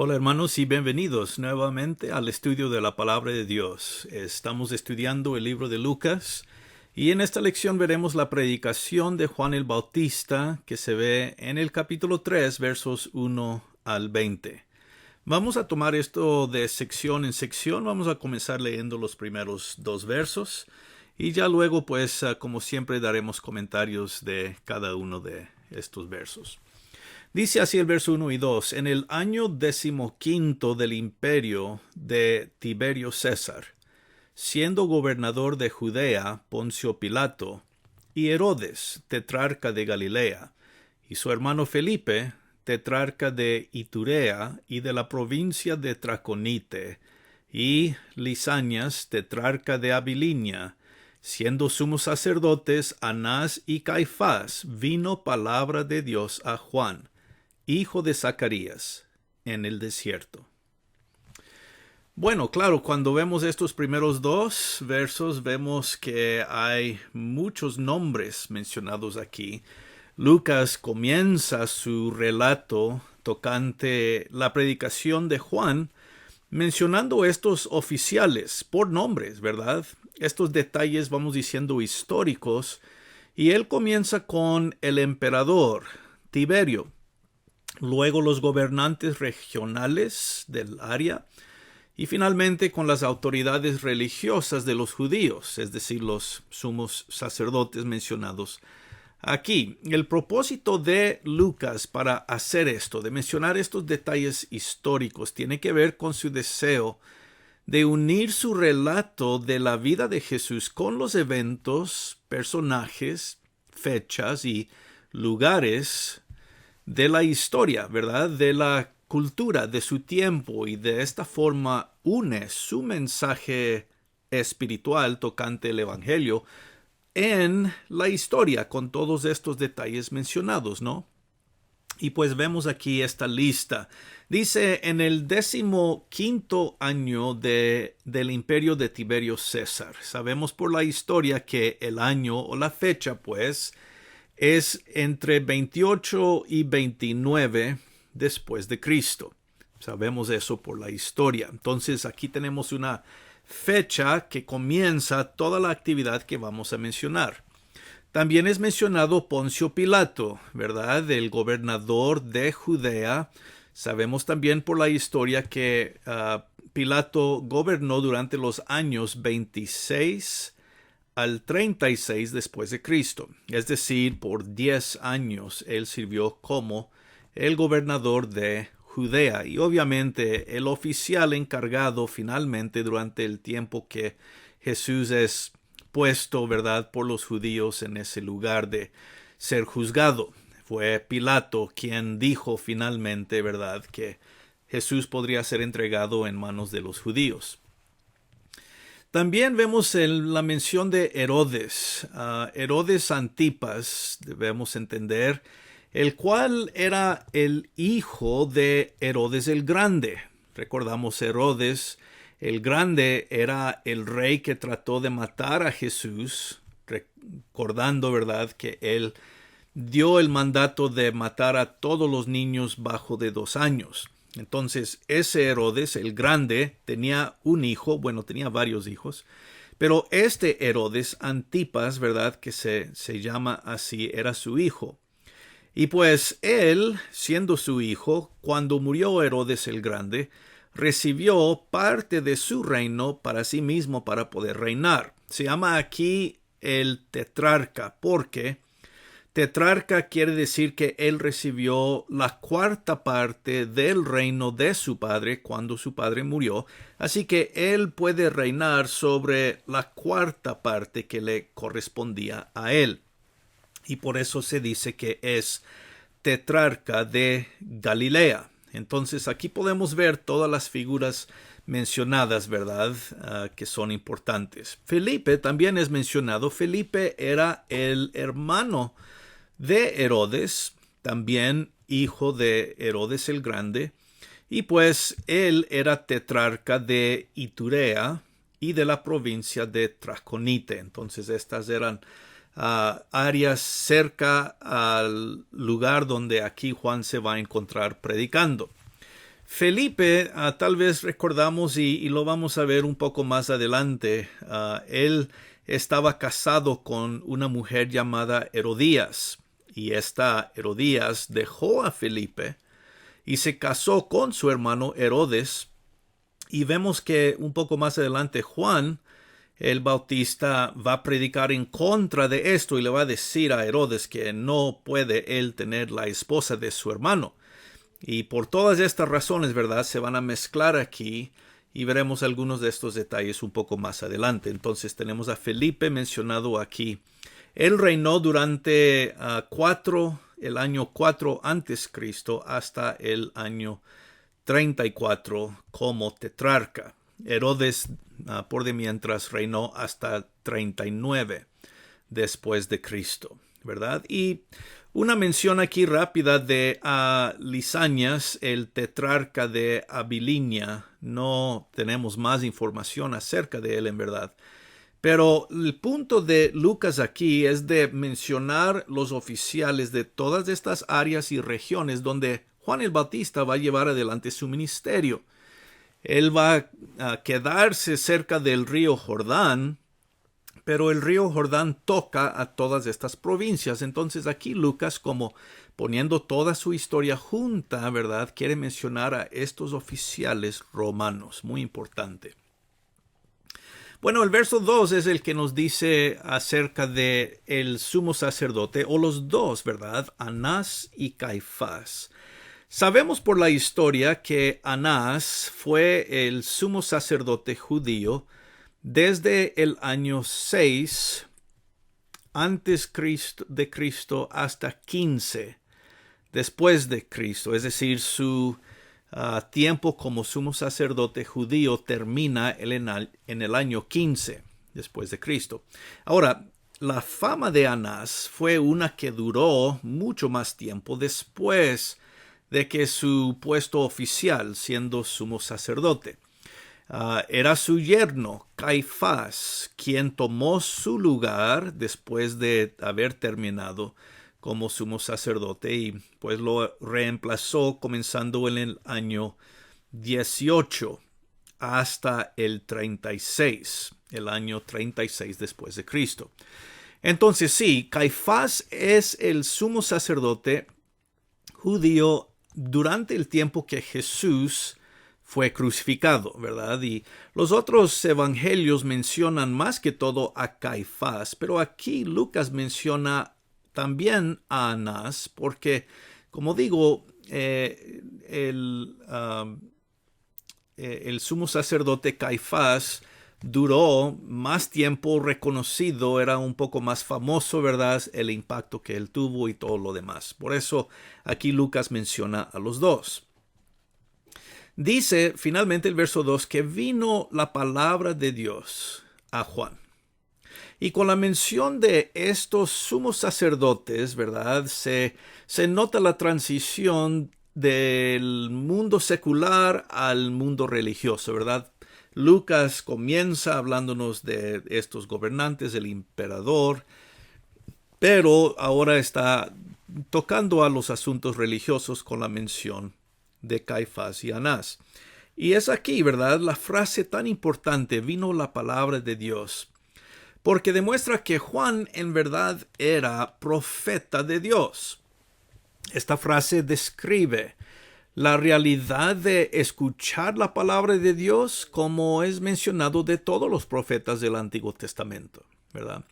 Hola hermanos y bienvenidos nuevamente al estudio de la palabra de Dios. Estamos estudiando el libro de Lucas y en esta lección veremos la predicación de Juan el Bautista que se ve en el capítulo 3 versos 1 al 20. Vamos a tomar esto de sección en sección, vamos a comenzar leyendo los primeros dos versos y ya luego pues como siempre daremos comentarios de cada uno de estos versos. Dice así el verso 1 y 2: En el año 15 del imperio de Tiberio César, siendo gobernador de Judea Poncio Pilato, y Herodes, tetrarca de Galilea, y su hermano Felipe, tetrarca de Iturea y de la provincia de Traconite, y Lisanias, tetrarca de Abilinia, siendo sumos sacerdotes Anás y Caifás, vino palabra de Dios a Juan, hijo de Zacarías, en el desierto. Bueno, claro, cuando vemos estos primeros dos versos, vemos que hay muchos nombres mencionados aquí. Lucas comienza su relato tocante la predicación de Juan, mencionando estos oficiales por nombres, ¿verdad? Estos detalles, vamos diciendo, históricos, y él comienza con el emperador Tiberio, luego los gobernantes regionales del área y finalmente con las autoridades religiosas de los judíos, es decir, los sumos sacerdotes mencionados aquí. El propósito de Lucas para hacer esto, de mencionar estos detalles históricos, tiene que ver con su deseo de unir su relato de la vida de Jesús con los eventos, personajes, fechas y lugares de la historia, ¿verdad? De la cultura de su tiempo, y de esta forma une su mensaje espiritual tocante el evangelio en la historia con todos estos detalles mencionados, ¿no? Y pues vemos aquí esta lista. Dice, en el 15º año del imperio de Tiberio César. Sabemos por la historia que el año o la fecha, pues, es entre 28 y 29 después de Cristo. Sabemos eso por la historia. Entonces aquí tenemos una fecha que comienza toda la actividad que vamos a mencionar. También es mencionado Poncio Pilato, ¿verdad? El gobernador de Judea. Sabemos también por la historia que Pilato gobernó durante los años 26 al 36 después de Cristo. Es decir, por 10 años él sirvió como el gobernador de Judea y obviamente el oficial encargado finalmente durante el tiempo que Jesús es puesto, ¿verdad?, por los judíos en ese lugar de ser juzgado. Fue Pilato quien dijo finalmente, ¿verdad?, que Jesús podría ser entregado en manos de los judíos. También vemos la mención de Herodes, Herodes Antipas, debemos entender, el cual era el hijo de Herodes el Grande. Recordamos, Herodes el Grande era el rey que trató de matar a Jesús, recordando, ¿verdad?, que él dio el mandato de matar a todos los niños bajo de 2 años. Entonces, ese Herodes el Grande tenía un hijo, bueno, tenía varios hijos, pero este Herodes Antipas, ¿verdad?, que se llama así, era su hijo. Y pues él, siendo su hijo, cuando murió Herodes el Grande, recibió parte de su reino para sí mismo para poder reinar. Se llama aquí el tetrarca, porque tetrarca quiere decir que él recibió la 4ª parte del reino de su padre cuando su padre murió, así que él puede reinar sobre la 4ª parte que le correspondía a él. Y por eso se dice que es tetrarca de Galilea. Entonces aquí podemos ver todas las figuras mencionadas, ¿verdad?, que son importantes. Felipe también es mencionado. Felipe era el hermano de Herodes, también hijo de Herodes el Grande, y pues él era tetrarca de Iturea y de la provincia de Traconite. Entonces estas eran áreas cerca al lugar donde aquí Juan se va a encontrar predicando. Felipe, tal vez recordamos y lo vamos a ver un poco más adelante, él estaba casado con una mujer llamada Herodías, y esta Herodías dejó a Felipe y se casó con su hermano Herodes, y vemos que un poco más adelante Juan el Bautista va a predicar en contra de esto y le va a decir a Herodes que no puede él tener la esposa de su hermano. Y por todas estas razones, ¿verdad?, se van a mezclar aquí y veremos algunos de estos detalles un poco más adelante. Entonces tenemos a Felipe mencionado aquí. Él reinó durante el año 4 antes Cristo hasta el año 34 como tetrarca. Herodes, por de mientras, reinó hasta 39 después de Cristo, ¿verdad? Y una mención aquí rápida de Lisanias, el tetrarca de Abilinia. No tenemos más información acerca de él, en verdad. Pero el punto de Lucas aquí es de mencionar los oficiales de todas estas áreas y regiones donde Juan el Bautista va a llevar adelante su ministerio. Él va a quedarse cerca del río Jordán, pero el río Jordán toca a todas estas provincias. Entonces aquí Lucas, como poniendo toda su historia junta, ¿verdad?, quiere mencionar a estos oficiales romanos. Muy importante. Bueno, el verso 2 es el que nos dice acerca de el sumo sacerdote, o los dos, ¿verdad?, Anás y Caifás. Sabemos por la historia que Anás fue el sumo sacerdote judío desde el año 6 antes de Cristo hasta 15 después de Cristo. Es decir, su tiempo como sumo sacerdote judío termina en el año 15 después de Cristo. Ahora, la fama de Anás fue una que duró mucho más tiempo después de que su puesto oficial, siendo sumo sacerdote. Era su yerno, Caifás, quien tomó su lugar después de haber terminado como sumo sacerdote y pues lo reemplazó comenzando en el año 18 hasta el 36, el año 36 después de Cristo. Entonces sí, Caifás es el sumo sacerdote judío durante el tiempo que Jesús fue crucificado, ¿verdad? Y los otros evangelios mencionan más que todo a Caifás, pero aquí Lucas menciona también a Anás, porque, como digo, el sumo sacerdote Caifás duró más tiempo reconocido, era un poco más famoso, ¿verdad?, el impacto que él tuvo y todo lo demás. Por eso aquí Lucas menciona a los dos. Dice finalmente el verso 2 que vino la palabra de Dios a Juan. Y con la mención de estos sumos sacerdotes, ¿verdad?, se nota la transición del mundo secular al mundo religioso, ¿verdad? Lucas comienza hablándonos de estos gobernantes, el emperador, pero ahora está tocando a los asuntos religiosos con la mención de Caifás y Anás. Y es aquí, ¿verdad?, la frase tan importante, vino la palabra de Dios, porque demuestra que Juan en verdad era profeta de Dios. Esta frase describe la realidad de escuchar la palabra de Dios como es mencionado de todos los profetas del Antiguo Testamento, ¿verdad?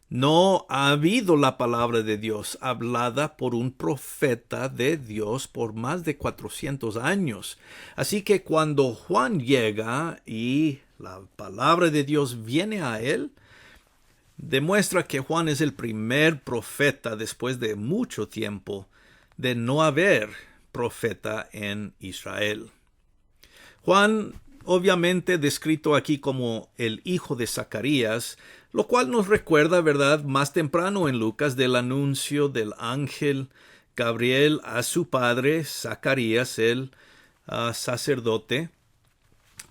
No ha habido la palabra de Dios hablada por un profeta de Dios por más de 400 años. Así que cuando Juan llega y la palabra de Dios viene a él, demuestra que Juan es el primer profeta después de mucho tiempo de no haber profeta en Israel. Juan, obviamente descrito aquí como el hijo de Zacarías, lo cual nos recuerda, ¿verdad?, más temprano en Lucas del anuncio del ángel Gabriel a su padre, Zacarías, el sacerdote,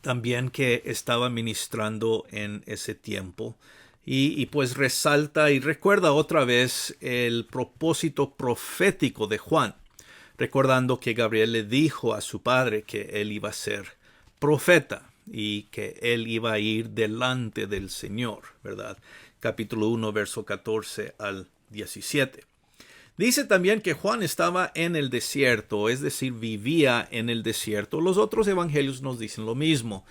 también que estaba ministrando en ese tiempo. Y pues resalta y recuerda otra vez el propósito profético de Juan. recordando que Gabriel le dijo a su padre que él iba a ser profeta y que él iba a ir delante del Señor, ¿verdad? Capítulo 1, verso 14 al 17. Dice también que Juan estaba en el desierto, es decir, vivía en el desierto. Los otros evangelios nos dicen lo mismo.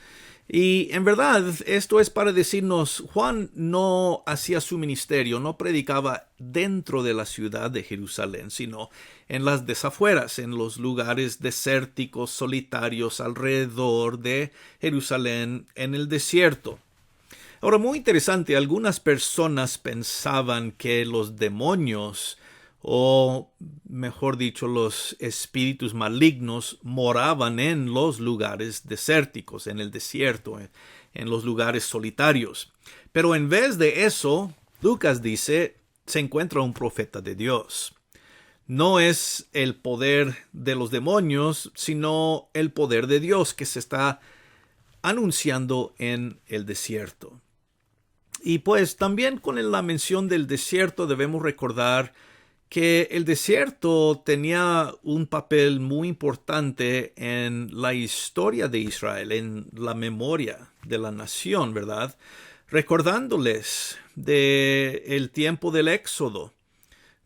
Y en verdad, esto es para decirnos, Juan no hacía su ministerio, no predicaba dentro de la ciudad de Jerusalén, sino en las desafueras, en los lugares desérticos, solitarios, alrededor de Jerusalén, en el desierto. Ahora, muy interesante, algunas personas pensaban que los demonios, o mejor dicho, los espíritus malignos moraban en los lugares desérticos, en el desierto, en los lugares solitarios. Pero en vez de eso, Lucas dice, se encuentra un profeta de Dios. No es el poder de los demonios, sino el poder de Dios que se está anunciando en el desierto. Y pues también con la mención del desierto debemos recordar que el desierto tenía un papel muy importante en la historia de Israel, en la memoria de la nación, ¿verdad? Recordándoles del tiempo del Éxodo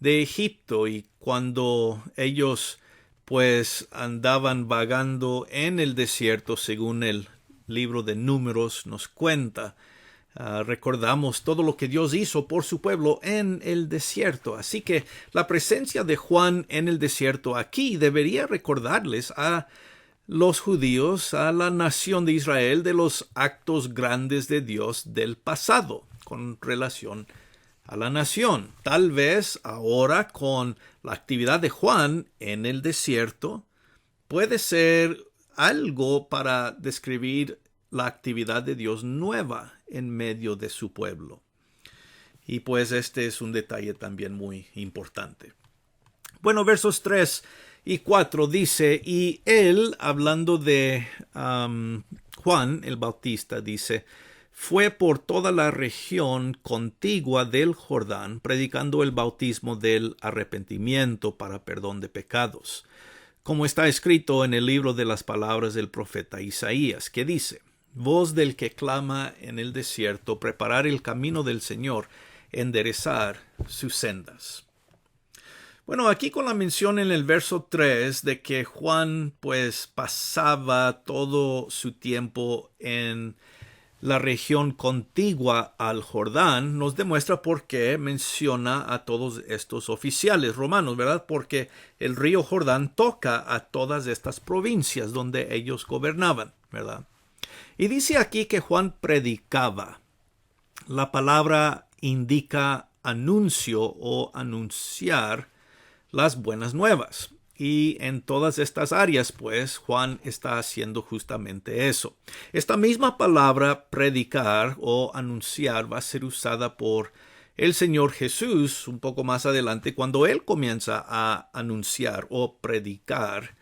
de Egipto y cuando ellos pues andaban vagando en el desierto, según el libro de Números nos cuenta. Recordamos todo lo que Dios hizo por su pueblo en el desierto. Así que la presencia de Juan en el desierto aquí debería recordarles a los judíos, a la nación de Israel, de los actos grandes de Dios del pasado con relación a la nación. Tal vez ahora con la actividad de Juan en el desierto puede ser algo para describir la actividad de Dios nueva en medio de su pueblo. Y pues este es un detalle también muy importante. Bueno, versos 3 y 4 dice, y él, hablando de Juan el Bautista, dice, fue por toda la región contigua del Jordán, predicando el bautismo del arrepentimiento para perdón de pecados, como está escrito en el libro de las palabras del profeta Isaías, que dice, voz del que clama en el desierto, preparar el camino del Señor, enderezar sus sendas. Bueno, aquí con la mención en el verso 3 de que Juan pues pasaba todo su tiempo en la región contigua al Jordán, nos demuestra por qué menciona a todos estos oficiales romanos, ¿verdad? Porque el río Jordán toca a todas estas provincias donde ellos gobernaban, ¿verdad? Y dice aquí que Juan predicaba. La palabra indica anuncio o anunciar las buenas nuevas. Y en todas estas áreas, pues, Juan está haciendo justamente eso. Esta misma palabra predicar o anunciar va a ser usada por el Señor Jesús un poco más adelante cuando Él comienza a anunciar o predicar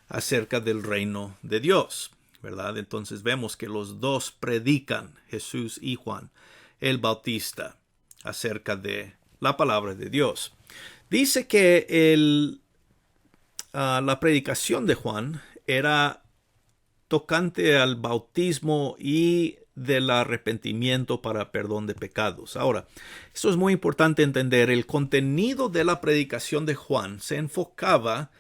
acerca del reino de Dios, ¿verdad? Entonces vemos que los dos predican, Jesús y Juan el Bautista, acerca de la palabra de Dios. Dice que la predicación de Juan era tocante al bautismo y del arrepentimiento para perdón de pecados. Ahora, esto es muy importante entender. El contenido de la predicación de Juan se enfocaba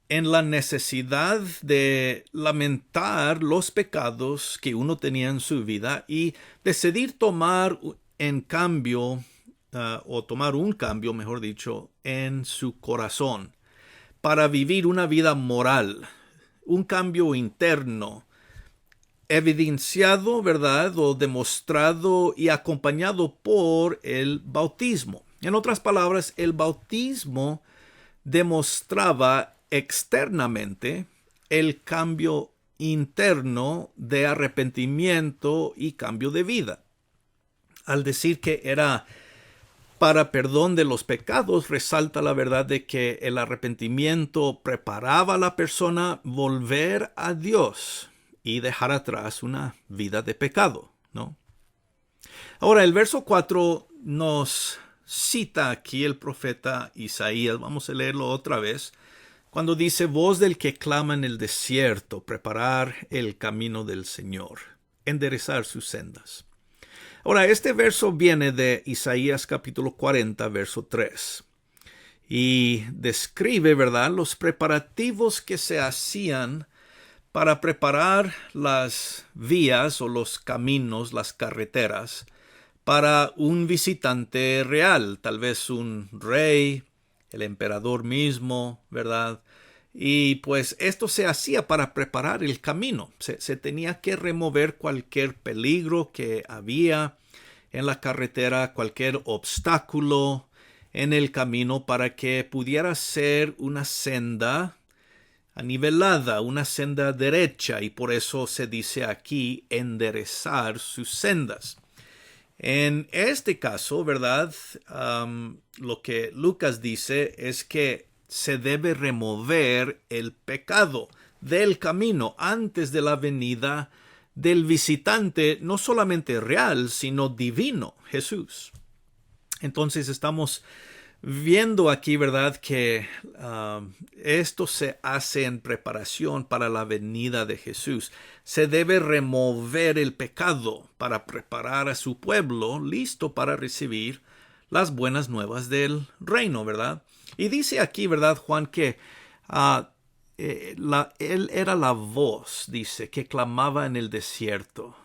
en la necesidad de lamentar los pecados que uno tenía en su vida y decidir tomar un cambio, mejor dicho, en su corazón para vivir una vida moral, un cambio interno, evidenciado, ¿verdad?, o demostrado y acompañado por el bautismo. En otras palabras, el bautismo demostraba externamente el cambio interno de arrepentimiento y cambio de vida. Al decir que era para perdón de los pecados, resalta la verdad de que el arrepentimiento preparaba a la persona volver a Dios y dejar atrás una vida de pecado, ¿no? Ahora, el verso 4 nos cita aquí el profeta Isaías. Vamos a leerlo otra vez. cuando dice voz del que clama en el desierto, preparar el camino del Señor, enderezar sus sendas. Ahora, este verso viene de Isaías capítulo 40, verso 3. Y describe, ¿verdad?, los preparativos que se hacían para preparar las vías o los caminos, las carreteras, para un visitante real, tal vez un rey, el emperador mismo, ¿verdad? Y pues esto se hacía para preparar el camino. Se tenía que remover cualquier peligro que había en la carretera, cualquier obstáculo en el camino para que pudiera ser una senda anivelada, una senda derecha, y por eso se dice aquí enderezar sus sendas. En este caso, ¿verdad? Lo que Lucas dice es que se debe remover el pecado del camino antes de la venida del visitante, no solamente real, sino divino, Jesús. Entonces estamos viendo aquí, ¿verdad?, que esto se hace en preparación para la venida de Jesús. Se debe remover el pecado para preparar a su pueblo listo para recibir las buenas nuevas del reino, ¿verdad? Y dice aquí, ¿verdad, Juan, que él era la voz, dice, que clamaba en el desierto.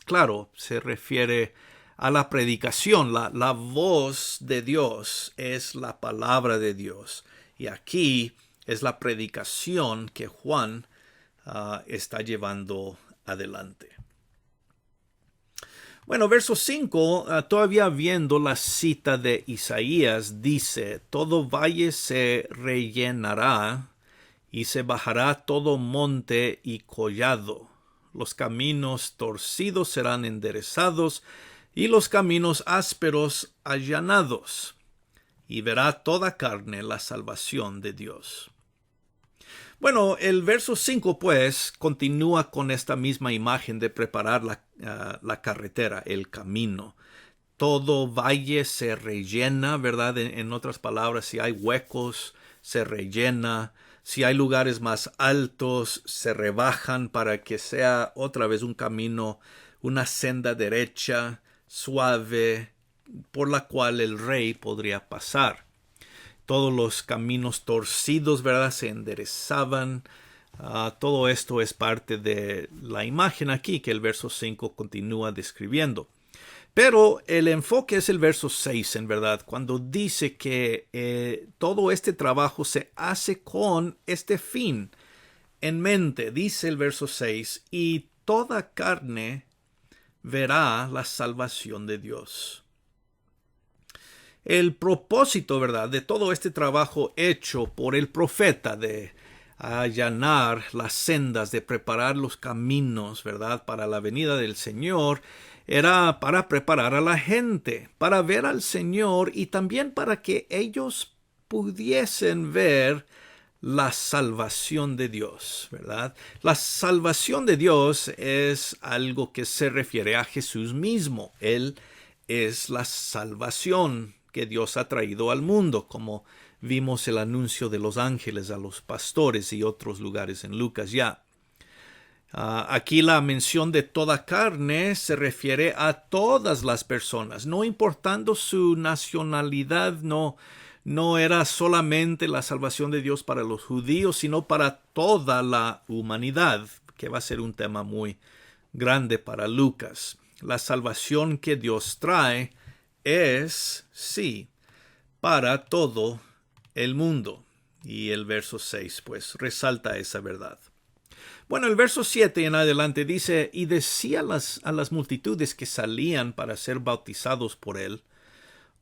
Claro, se refiere a la predicación. La voz de Dios es la palabra de Dios. Y aquí es la predicación que Juan está llevando adelante. Bueno, verso 5, todavía viendo la cita de Isaías, dice, todo valle se rellenará y se bajará todo monte y collado. Los caminos torcidos serán enderezados y los caminos ásperos allanados, y verá toda carne la salvación de Dios. Bueno, el verso 5 pues continúa con esta misma imagen de preparar la carretera, el camino. Todo valle se rellena, ¿verdad? En otras palabras, si hay huecos, se rellena. Si hay lugares más altos, se rebajan para que sea otra vez un camino, una senda derecha, suave, por la cual el rey podría pasar. Todos los caminos torcidos, ¿verdad?, se enderezaban. Todo esto es parte de la imagen aquí que el verso 5 continúa describiendo. Pero el enfoque es el verso 6, en verdad, cuando dice que todo este trabajo se hace con este fin en mente. Dice el verso 6, y toda carne verá la salvación de Dios. El propósito, ¿verdad?, de todo este trabajo hecho por el profeta de allanar las sendas, de preparar los caminos, ¿verdad?, para la venida del Señor, era para preparar a la gente, para ver al Señor y también para que ellos pudiesen ver la salvación de Dios, ¿verdad? La salvación de Dios es algo que se refiere a Jesús mismo. Él es la salvación que Dios ha traído al mundo, como vimos el anuncio de los ángeles a los pastores y otros lugares en Lucas ya. Aquí la mención de toda carne se refiere a todas las personas, no importando su nacionalidad, no era solamente la salvación de Dios para los judíos, sino para toda la humanidad, que va a ser un tema muy grande para Lucas. La salvación que Dios trae es, sí, para todo el mundo. Y el verso 6, pues, resalta esa verdad. Bueno, el verso 7 en adelante dice, y decía a las multitudes que salían para ser bautizados por él,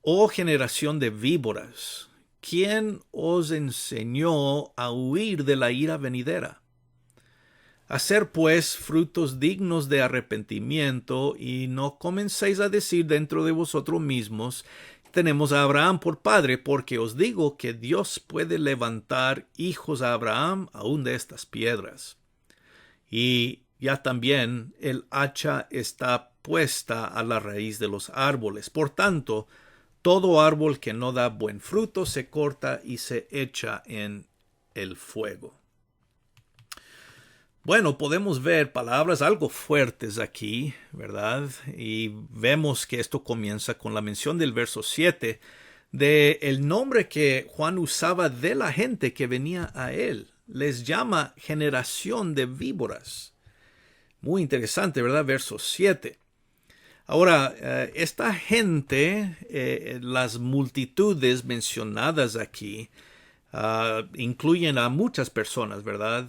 oh generación de víboras, ¿quién os enseñó a huir de la ira venidera? Hacer pues frutos dignos de arrepentimiento, y no comencéis a decir dentro de vosotros mismos, tenemos a Abraham por padre, porque os digo que Dios puede levantar hijos a Abraham aún de estas piedras. Y ya también el hacha está puesta a la raíz de los árboles. Por tanto, todo árbol que no da buen fruto se corta y se echa en el fuego. Bueno, podemos ver palabras algo fuertes aquí, ¿verdad? Y vemos que esto comienza con la mención del verso 7 de el nombre que Juan usaba de la gente que venía a él. Les llama generación de víboras. Muy interesante, ¿verdad? Verso 7. Ahora, esta gente, las multitudes mencionadas aquí, incluyen a muchas personas, ¿verdad?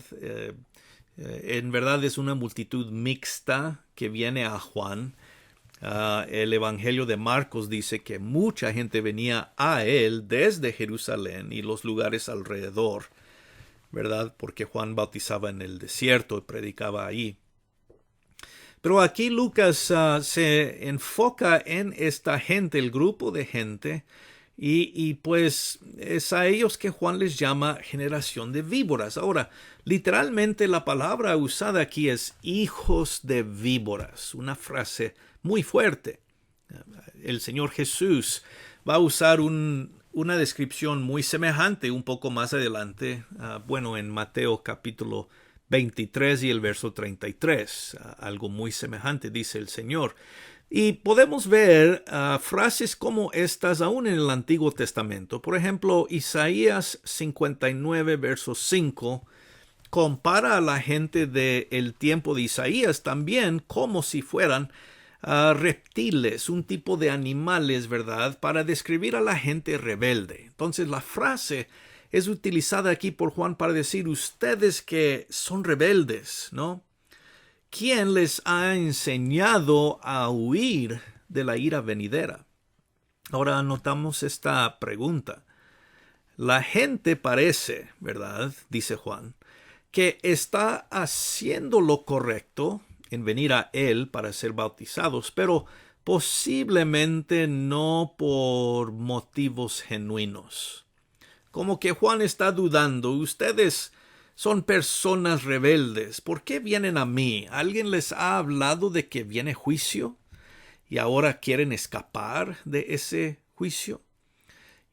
En verdad es una multitud mixta que viene a Juan. El Evangelio de Marcos dice que mucha gente venía a él desde Jerusalén y los lugares alrededor, ¿verdad? Porque Juan bautizaba en el desierto y predicaba ahí. Pero aquí Lucas se enfoca en esta gente, el grupo de gente, y pues es a ellos que Juan les llama generación de víboras. Ahora, literalmente la palabra usada aquí es hijos de víboras, una frase muy fuerte. El Señor Jesús va a usar una descripción muy semejante un poco más adelante, en Mateo capítulo 23 y el verso 33, algo muy semejante dice el Señor. Y podemos ver frases como estas aún en el Antiguo Testamento. Por ejemplo, Isaías 59, verso 5, compara a la gente del tiempo de Isaías también como si fueran reptiles, un tipo de animales, ¿verdad? Para describir a la gente rebelde. Entonces la frase es utilizada aquí por Juan para decir ustedes que son rebeldes, ¿no? ¿Quién les ha enseñado a huir de la ira venidera? Ahora anotamos esta pregunta. La gente parece, ¿verdad? Dice Juan, que está haciendo lo correcto en venir a él para ser bautizados, pero posiblemente no por motivos genuinos. Como que Juan está dudando, ustedes son personas rebeldes. ¿Por qué vienen a mí? ¿Alguien les ha hablado de que viene juicio? ¿Y ahora quieren escapar de ese juicio?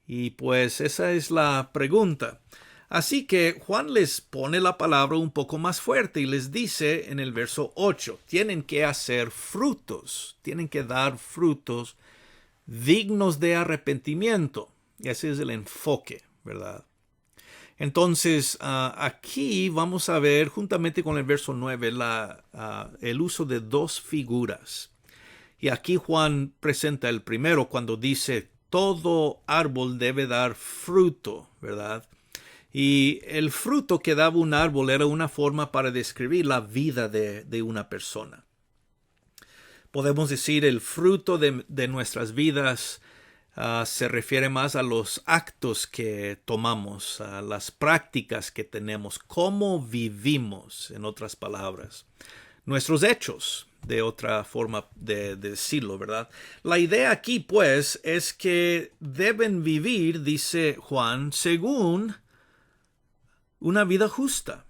Y pues esa es la pregunta. Así que Juan les pone la palabra un poco más fuerte y les dice en el verso 8, tienen que hacer frutos, tienen que dar frutos dignos de arrepentimiento. Y ese es el enfoque, ¿verdad? Entonces, aquí vamos a ver, juntamente con el verso 9, el uso de dos figuras. Y aquí Juan presenta el primero cuando dice, todo árbol debe dar fruto, ¿verdad? Y el fruto que daba un árbol era una forma para describir la vida de una persona. Podemos decir, el fruto de nuestras vidas se refiere más a los actos que tomamos, a las prácticas que tenemos, cómo vivimos, en otras palabras. Nuestros hechos, de otra forma de decirlo, ¿verdad? La idea aquí, pues, es que deben vivir, dice Juan, según una vida justa.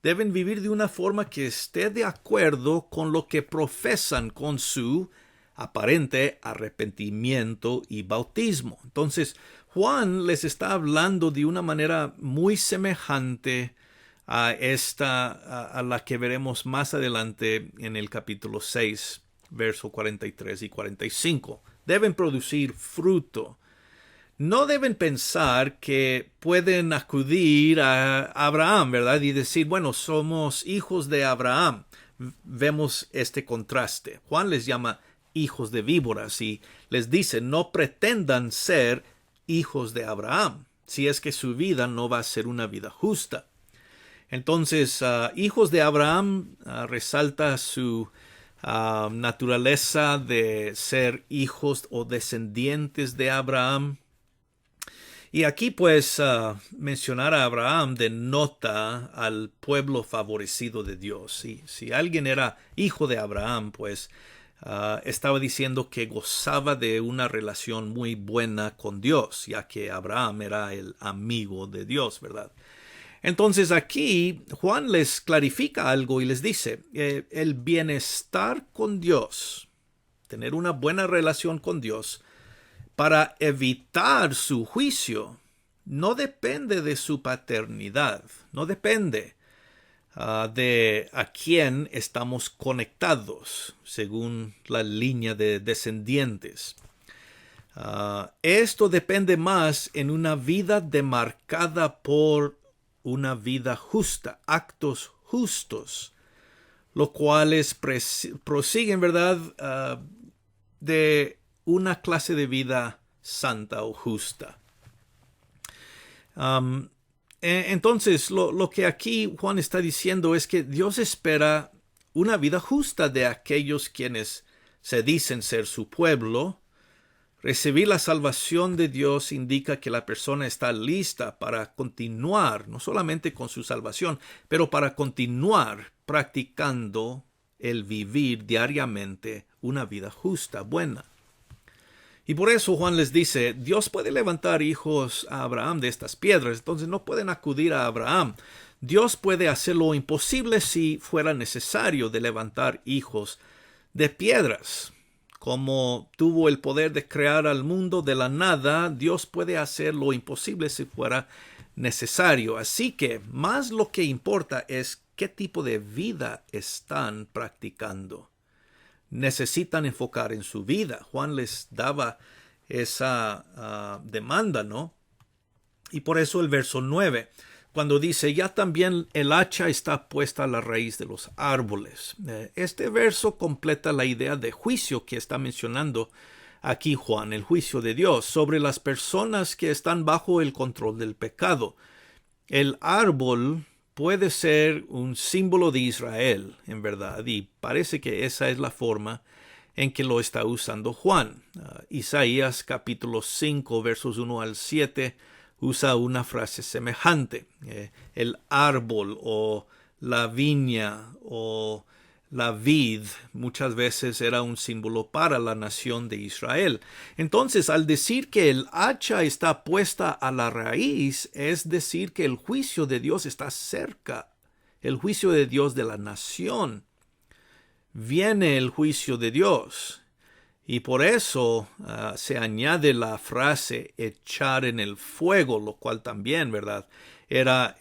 Deben vivir de una forma que esté de acuerdo con lo que profesan con su aparente arrepentimiento y bautismo. Entonces, Juan les está hablando de una manera muy semejante a la que veremos más adelante en el capítulo 6, verso 43 y 45. Deben producir fruto. No deben pensar que pueden acudir a Abraham, ¿verdad? Y decir, bueno, somos hijos de Abraham. Vemos este contraste. Juan les llama hijos de víboras y les dice, no pretendan ser hijos de Abraham, si es que su vida no va a ser una vida justa. Entonces, hijos de Abraham resalta su naturaleza de ser hijos o descendientes de Abraham. Y aquí pues mencionar a Abraham denota al pueblo favorecido de Dios. Si alguien era hijo de Abraham, pues estaba diciendo que gozaba de una relación muy buena con Dios, ya que Abraham era el amigo de Dios, ¿verdad? Entonces aquí Juan les clarifica algo y les dice, el bienestar con Dios, tener una buena relación con Dios, para evitar su juicio, no depende de su paternidad, no depende de a quién estamos conectados según la línea de descendientes. Esto depende más en una vida demarcada por una vida justa, actos justos, los cuales prosiguen, ¿verdad?, de una clase de vida santa o justa. Entonces, lo que aquí Juan está diciendo es que Dios espera una vida justa de aquellos quienes se dicen ser su pueblo. Recibir la salvación de Dios indica que la persona está lista para continuar, no solamente con su salvación, pero para continuar practicando el vivir diariamente una vida justa, buena. Y por eso Juan les dice, Dios puede levantar hijos a Abraham de estas piedras, entonces no pueden acudir a Abraham. Dios puede hacer lo imposible si fuera necesario de levantar hijos de piedras. Como tuvo el poder de crear al mundo de la nada, Dios puede hacer lo imposible si fuera necesario. Así que más lo que importa es qué tipo de vida están practicando. Necesitan enfocar en su vida. Juan les daba esa demanda, ¿no? Y por eso el verso 9, cuando dice, ya también el hacha está puesta a la raíz de los árboles. Este verso completa la idea de juicio que está mencionando aquí Juan, el juicio de Dios sobre las personas que están bajo el control del pecado. El árbol puede ser un símbolo de Israel, en verdad, y parece que esa es la forma en que lo está usando Juan. Isaías capítulo 5, versos 1 al 7, usa una frase semejante. El árbol o la viña o la vid muchas veces era un símbolo para la nación de Israel. Entonces, al decir que el hacha está puesta a la raíz, es decir que el juicio de Dios está cerca. El juicio de Dios de la nación. Viene el juicio de Dios. Y por eso se añade la frase echar en el fuego, lo cual también, ¿verdad?, era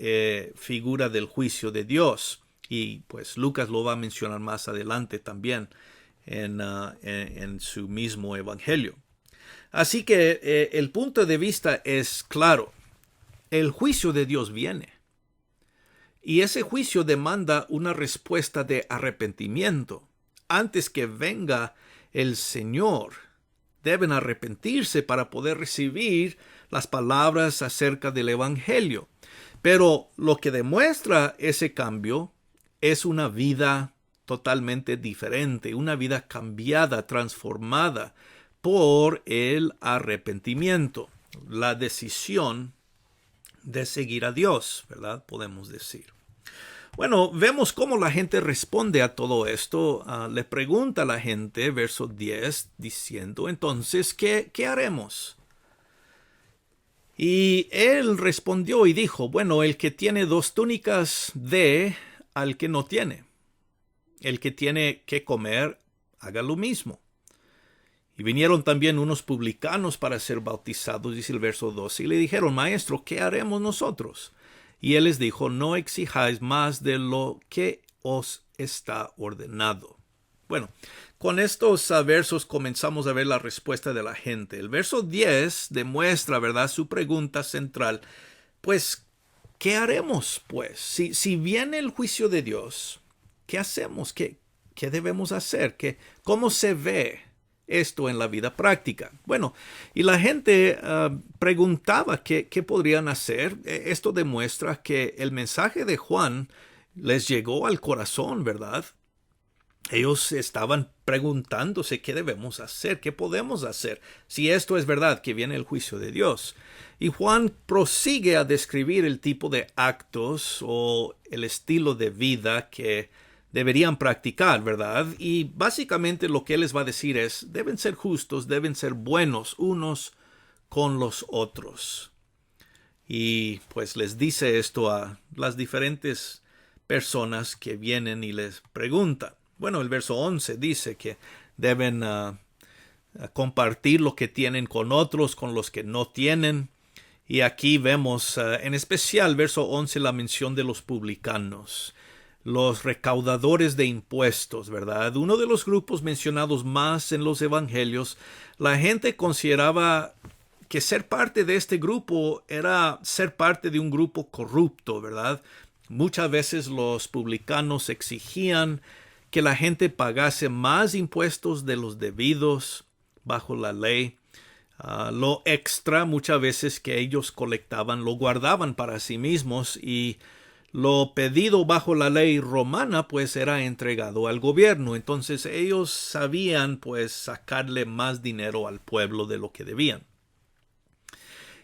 figura del juicio de Dios. Y pues Lucas lo va a mencionar más adelante también en su mismo evangelio. Así que el punto de vista es claro. El juicio de Dios viene. Y ese juicio demanda una respuesta de arrepentimiento. Antes que venga el Señor, deben arrepentirse para poder recibir las palabras acerca del evangelio. Pero lo que demuestra ese cambio es una vida totalmente diferente, una vida cambiada, transformada por el arrepentimiento, la decisión de seguir a Dios, ¿verdad? Podemos decir. Bueno, vemos cómo la gente responde a todo esto. Le pregunta a la gente, verso 10, diciendo, entonces, ¿qué haremos? Y él respondió y dijo, bueno, el que tiene 2 túnicas dé al que no tiene. El que tiene que comer, haga lo mismo. Y vinieron también unos publicanos para ser bautizados, dice el verso 12, y le dijeron, maestro, ¿qué haremos nosotros? Y él les dijo, no exijáis más de lo que os está ordenado. Bueno, con estos versos comenzamos a ver la respuesta de la gente. El verso 10 demuestra, ¿verdad?, su pregunta central. Pues, ¿qué haremos, pues? Si viene el juicio de Dios, ¿qué hacemos? ¿Qué debemos hacer? ¿Cómo se ve esto en la vida práctica? Bueno, y la gente preguntaba qué podrían hacer. Esto demuestra que el mensaje de Juan les llegó al corazón, ¿verdad? Ellos estaban preguntándose qué debemos hacer, qué podemos hacer, si esto es verdad, que viene el juicio de Dios. Y Juan prosigue a describir el tipo de actos o el estilo de vida que deberían practicar, ¿verdad? Y básicamente lo que él les va a decir es, deben ser justos, deben ser buenos unos con los otros. Y pues les dice esto a las diferentes personas que vienen y les preguntan. Bueno, el verso 11 dice que deben compartir lo que tienen con otros, con los que no tienen. Y aquí vemos en especial verso 11 la mención de los publicanos, los recaudadores de impuestos, ¿verdad? Uno de los grupos mencionados más en los evangelios. La gente consideraba que ser parte de este grupo era ser parte de un grupo corrupto, ¿verdad? Muchas veces los publicanos exigían que la gente pagase más impuestos de los debidos bajo la ley. Lo extra muchas veces que ellos colectaban lo guardaban para sí mismos, y lo pedido bajo la ley romana pues era entregado al gobierno. Entonces ellos sabían pues sacarle más dinero al pueblo de lo que debían.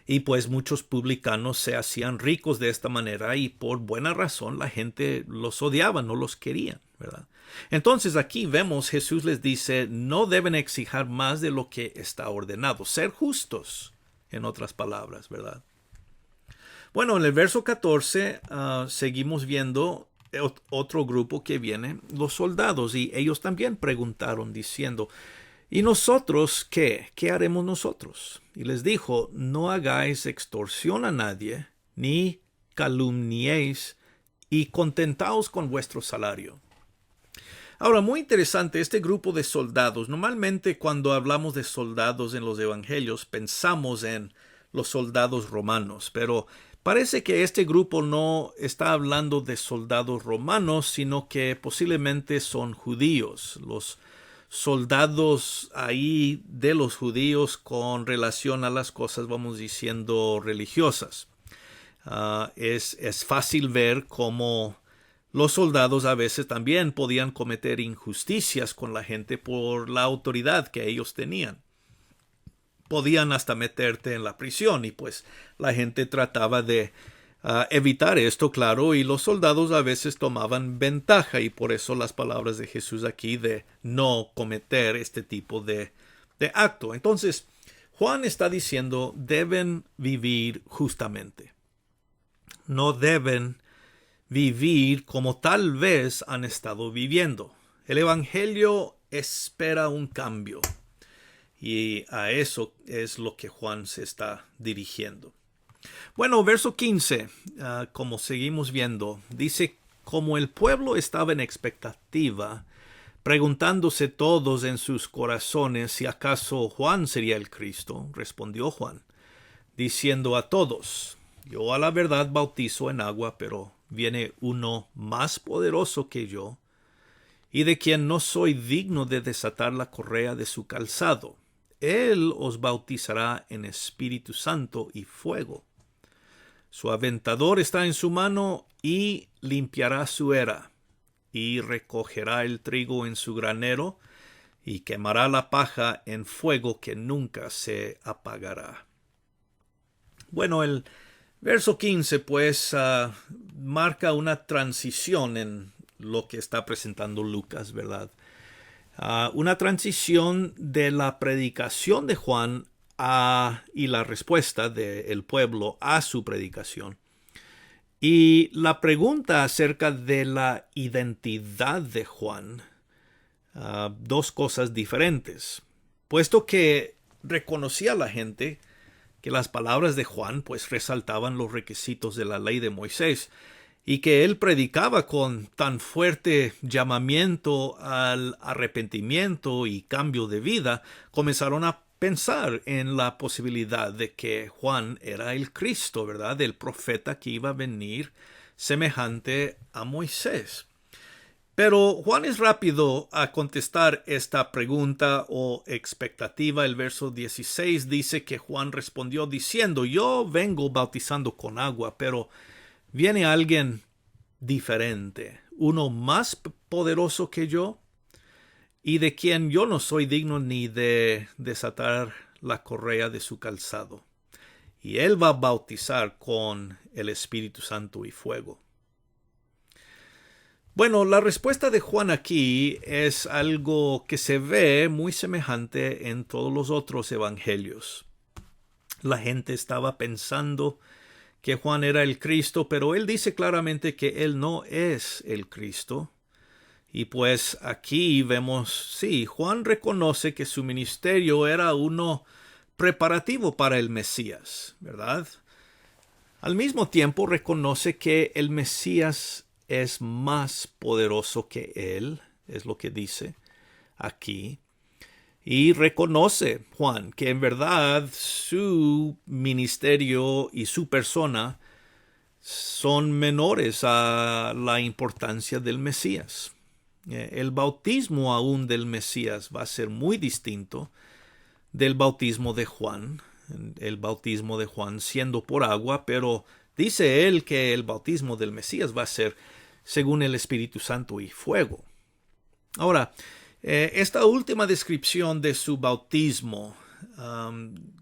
Y pues muchos publicanos se hacían ricos de esta manera, y por buena razón la gente los odiaba, no los querían, ¿verdad? Entonces aquí vemos, Jesús les dice, no deben exigir más de lo que está ordenado, ser justos, en otras palabras, ¿verdad? Bueno, en el verso 14 seguimos viendo otro grupo que viene, los soldados, y ellos también preguntaron diciendo, ¿y nosotros qué? ¿Qué haremos nosotros? Y les dijo, no hagáis extorsión a nadie, ni calumniéis, y contentaos con vuestro salario. Ahora, muy interesante, este grupo de soldados. Normalmente cuando hablamos de soldados en los evangelios, pensamos en los soldados romanos, pero parece que este grupo no está hablando de soldados romanos, sino que posiblemente son judíos, los soldados ahí de los judíos con relación a las cosas, vamos diciendo, religiosas. Es fácil ver cómo los soldados a veces también podían cometer injusticias con la gente por la autoridad que ellos tenían. Podían hasta meterte en la prisión, y pues la gente trataba de evitar esto, claro, y los soldados a veces tomaban ventaja, y por eso las palabras de Jesús aquí de no cometer este tipo de acto. Entonces, Juan está diciendo, deben vivir justamente. No deben vivir como tal vez han estado viviendo. El evangelio espera un cambio, y a eso es lo que Juan se está dirigiendo. Bueno, verso 15, como seguimos viendo, dice, como el pueblo estaba en expectativa, preguntándose todos en sus corazones si acaso Juan sería el Cristo, respondió Juan, diciendo a todos, yo a la verdad bautizo en agua, pero viene uno más poderoso que yo, y de quien no soy digno de desatar la correa de su calzado. Él os bautizará en Espíritu Santo y fuego. Su aventador está en su mano, y limpiará su era, y recogerá el trigo en su granero, y quemará la paja en fuego que nunca se apagará. Bueno, el verso 15 pues marca una transición en lo que está presentando Lucas, ¿verdad? Una transición de la predicación de Juan y la respuesta del pueblo a su predicación. Y la pregunta acerca de la identidad de Juan, dos cosas diferentes. Puesto que reconocía la gente que las palabras de Juan pues resaltaban los requisitos de la ley de Moisés, y que él predicaba con tan fuerte llamamiento al arrepentimiento y cambio de vida, comenzaron a pensar en la posibilidad de que Juan era el Cristo, ¿verdad? El profeta que iba a venir semejante a Moisés. Pero Juan es rápido a contestar esta pregunta o expectativa. El verso 16 dice que Juan respondió diciendo, yo vengo bautizando con agua, pero viene alguien diferente, uno más poderoso que yo, y de quien yo no soy digno ni de desatar la correa de su calzado. Y él va a bautizar con el Espíritu Santo y fuego. Bueno, la respuesta de Juan aquí es algo que se ve muy semejante en todos los otros evangelios. La gente estaba pensando que Juan era el Cristo, pero él dice claramente que él no es el Cristo. Y pues aquí vemos, sí, Juan reconoce que su ministerio era uno preparativo para el Mesías, ¿verdad? Al mismo tiempo reconoce que el Mesías es más poderoso que él, es lo que dice aquí. Y reconoce Juan que en verdad su ministerio y su persona son menores a la importancia del Mesías. El bautismo aún del Mesías va a ser muy distinto del bautismo de Juan. El bautismo de Juan siendo por agua, pero dice él que el bautismo del Mesías va a ser según el Espíritu Santo y fuego. Ahora, esta última descripción de su bautismo,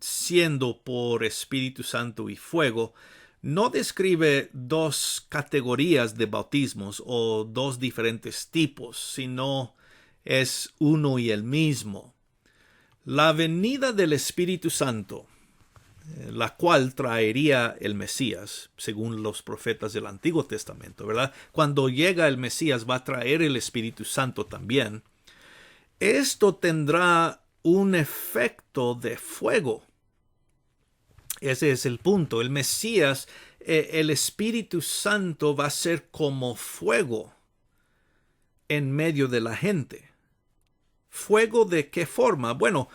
siendo por Espíritu Santo y fuego, no describe dos categorías de bautismos o dos diferentes tipos, sino es uno y el mismo. La venida del Espíritu Santo, la cual traería el Mesías, según los profetas del Antiguo Testamento, ¿verdad? Cuando llega el Mesías va a traer el Espíritu Santo también. Esto tendrá un efecto de fuego. Ese es el punto. El Mesías, el Espíritu Santo va a ser como fuego en medio de la gente. ¿Fuego de qué forma? Bueno,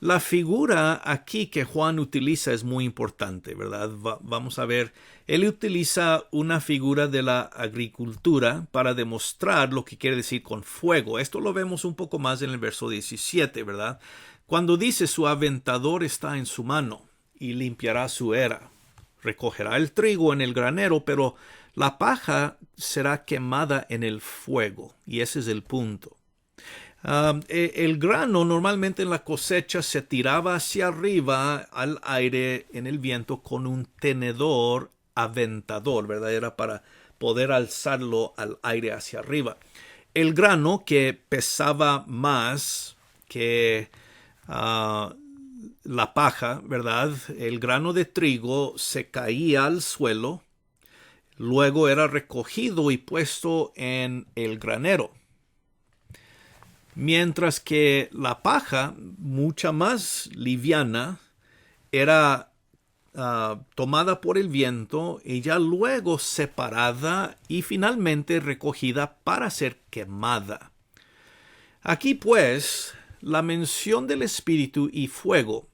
la figura aquí que Juan utiliza es muy importante, ¿verdad? Vamos a ver, él utiliza una figura de la agricultura para demostrar lo que quiere decir con fuego. Esto lo vemos un poco más en el verso 17, ¿verdad? Cuando dice su aventador está en su mano y limpiará su era. Recogerá el trigo en el granero, pero la paja será quemada en el fuego. Y ese es el punto. El grano normalmente en la cosecha se tiraba hacia arriba al aire en el viento con un tenedor aventador, ¿verdad? Era para poder alzarlo al aire hacia arriba. El grano que pesaba más que la paja, ¿verdad? El grano de trigo se caía al suelo, luego era recogido y puesto en el granero. Mientras que la paja, mucha más liviana, era tomada por el viento y ya luego separada y finalmente recogida para ser quemada. Aquí pues, la mención del Espíritu y fuego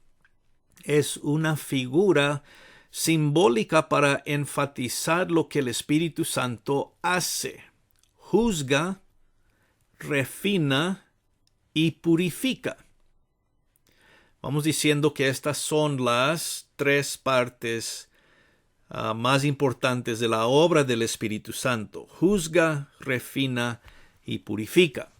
es una figura simbólica para enfatizar lo que el Espíritu Santo hace. Juzga, refina y purifica. Vamos diciendo que estas son las tres partes más importantes de la obra del Espíritu Santo. Juzga, refina y purifica.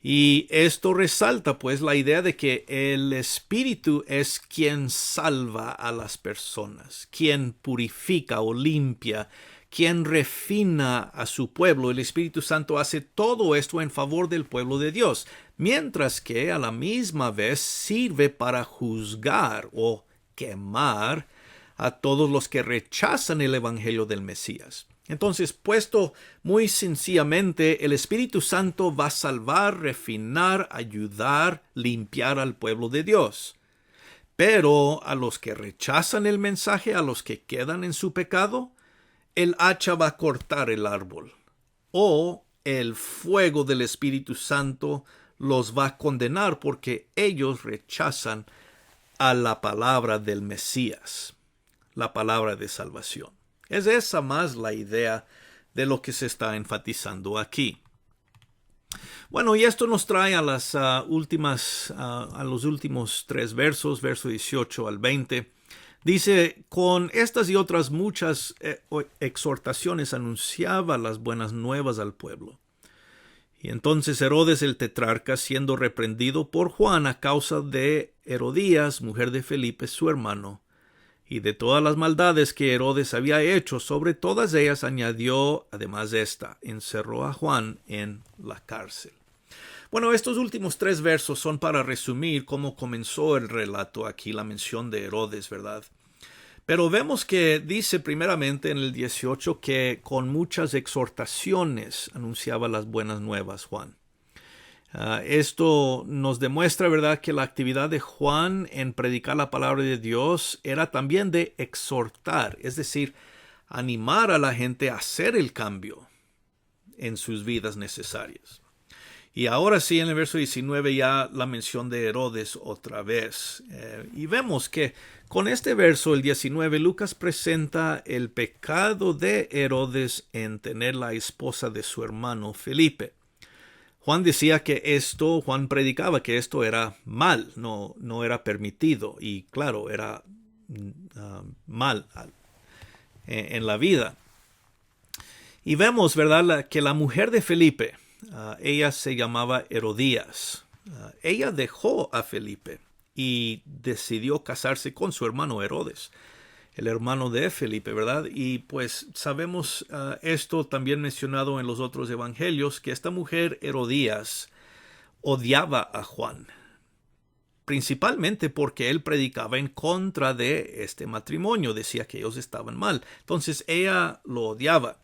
Y esto resalta pues la idea de que el Espíritu es quien salva a las personas, quien purifica o limpia, quien refina a su pueblo. El Espíritu Santo hace todo esto en favor del pueblo de Dios, mientras que a la misma vez sirve para juzgar o quemar a todos los que rechazan el evangelio del Mesías. Entonces, puesto muy sencillamente, el Espíritu Santo va a salvar, refinar, ayudar, limpiar al pueblo de Dios. Pero a los que rechazan el mensaje, a los que quedan en su pecado, el hacha va a cortar el árbol, o el fuego del Espíritu Santo los va a condenar porque ellos rechazan a la palabra del Mesías, la palabra de salvación. Es esa más la idea de lo que se está enfatizando aquí. Bueno, y esto nos trae a las a los últimos tres versos, verso 18 al 20. Dice, con estas y otras muchas exhortaciones anunciaba las buenas nuevas al pueblo. Y entonces Herodes el tetrarca, siendo reprendido por Juan a causa de Herodías, mujer de Felipe, su hermano, y de todas las maldades que Herodes había hecho, sobre todas ellas añadió, además de esta, encerró a Juan en la cárcel. Bueno, estos últimos tres versos son para resumir cómo comenzó el relato aquí, la mención de Herodes, ¿verdad? Pero vemos que dice primeramente en el 18 que con muchas exhortaciones anunciaba las buenas nuevas Juan. Esto nos demuestra, ¿verdad?, que la actividad de Juan en predicar la palabra de Dios era también de exhortar, es decir, animar a la gente a hacer el cambio en sus vidas necesarias. Y ahora sí, en el verso 19 ya la mención de Herodes otra vez. Y vemos que con este verso, el 19, Lucas presenta el pecado de Herodes en tener la esposa de su hermano Felipe. Juan decía que Juan predicaba que esto era mal, no era permitido. Y claro, era mal en la vida. Y vemos, ¿verdad?, que la mujer de Felipe, ella se llamaba Herodías. Ella dejó a Felipe y decidió casarse con su hermano Herodes, el hermano de Felipe, ¿verdad? Y pues sabemos esto también mencionado en los otros evangelios, que esta mujer Herodías odiaba a Juan, principalmente porque él predicaba en contra de este matrimonio, decía que ellos estaban mal. Entonces ella lo odiaba.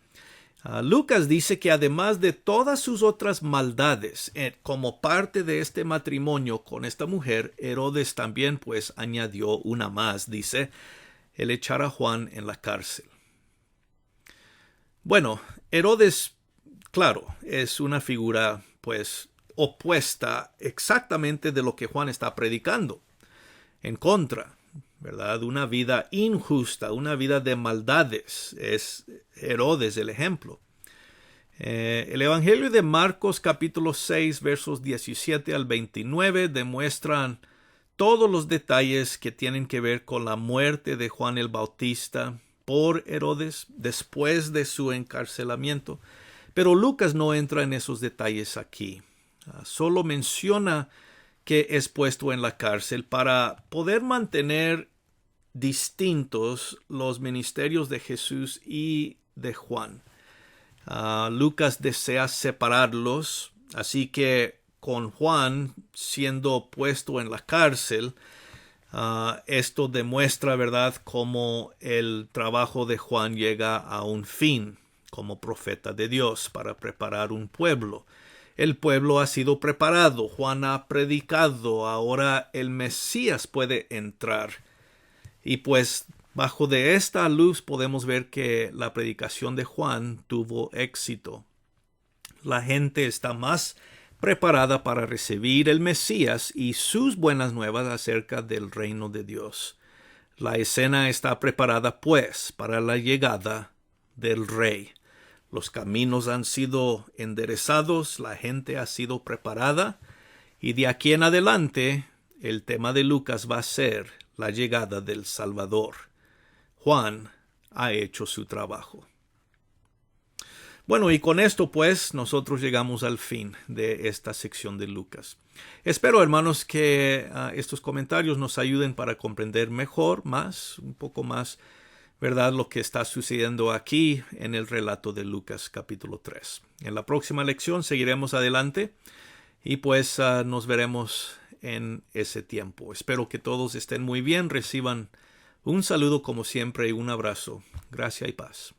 Lucas dice que además de todas sus otras maldades, como parte de este matrimonio con esta mujer, Herodes también pues añadió una más, dice, el echar a Juan en la cárcel. Bueno, Herodes, claro, es una figura pues opuesta exactamente de lo que Juan está predicando, en contra, ¿verdad? Una vida injusta, una vida de maldades. Es Herodes el ejemplo. El Evangelio de Marcos capítulo 6 versos 17 al 29 demuestran todos los detalles que tienen que ver con la muerte de Juan el Bautista por Herodes después de su encarcelamiento. Pero Lucas no entra en esos detalles aquí. Solo menciona que es puesto en la cárcel para poder mantener distintos los ministerios de Jesús y de Juan. Lucas desea separarlos, así que con Juan siendo puesto en la cárcel, esto demuestra, ¿verdad?, cómo el trabajo de Juan llega a un fin como profeta de Dios para preparar un pueblo. El pueblo ha sido preparado, Juan ha predicado, ahora el Mesías puede entrar. Y pues bajo de esta luz podemos ver que la predicación de Juan tuvo éxito. La gente está más preparada para recibir el Mesías y sus buenas nuevas acerca del reino de Dios. La escena está preparada pues para la llegada del Rey. Los caminos han sido enderezados, la gente ha sido preparada y de aquí en adelante el tema de Lucas va a ser la llegada del Salvador. Juan ha hecho su trabajo. Bueno, y con esto pues nosotros llegamos al fin de esta sección de Lucas. Espero, hermanos, que estos comentarios nos ayuden para comprender mejor, un poco más, ¿verdad?, lo que está sucediendo aquí en el relato de Lucas capítulo 3. En la próxima lección seguiremos adelante y pues nos veremos en ese tiempo. Espero que todos estén muy bien, reciban un saludo como siempre y un abrazo. Gracia y paz.